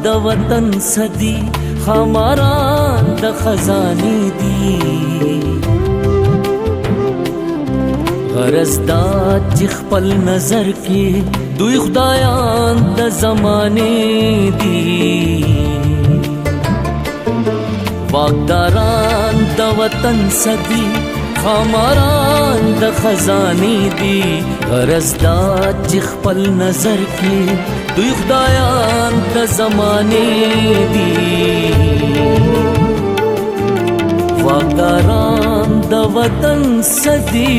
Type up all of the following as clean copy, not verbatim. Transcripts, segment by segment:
د وطن صدی خماران د خزانی دی غرض دا چې خپل نظر کې دوی خدایان د زمانه دی واقداران د وطن صدی خماران د خزانی دی غرض دا چې خپل نظر کې دوی خدایان د زمانه دی واقداران د وطن صدی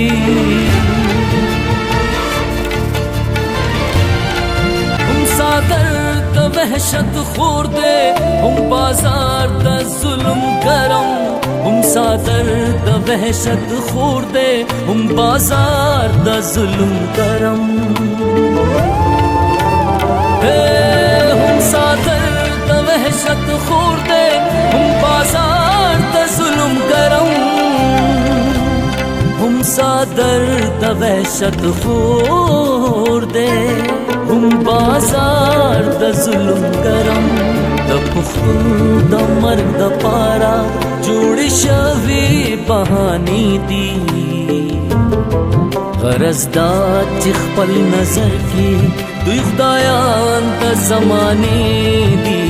هم صادر د وحشت خور دے هم بازار د ظلم گرم هم صادر د وحشت خور دے هم بازار د ظلم گرم هم صادر د وحشت خور دے هم بازار د ظلم گرم هم صادر د وحشت خور دے هم بازار د ظلم گرم د پښتون د مرګ د پارا جوړ شوی بهاني دی غرض دا چې خپل نظر کې دوی خدایان د زمانه دی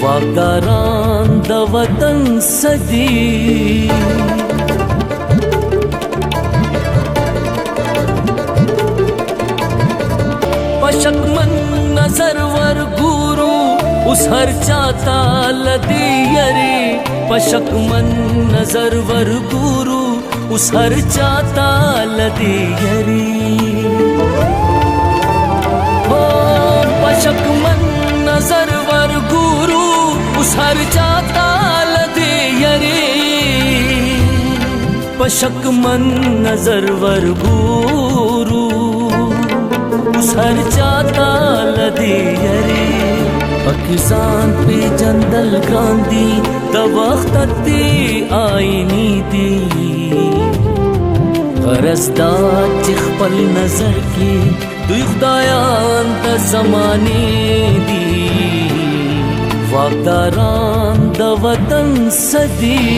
واقداران د وطن صدی پشکمن نظر ور ګورو اوس هر چاته لدی یری پشکمن نظر ور ګورو اوس هر چاته لدی یری پشکمن نظر ور ګورو اوس هر چاته لدی یری پشکمن نظر ور ګورو اوس هر چاته لدی یری پاکستان پی جندل گراندی د وخت تی آئینی دی غرض دا چې خپل نظر کې دوی خدایان د زمانه دی واقداران د وطن صدی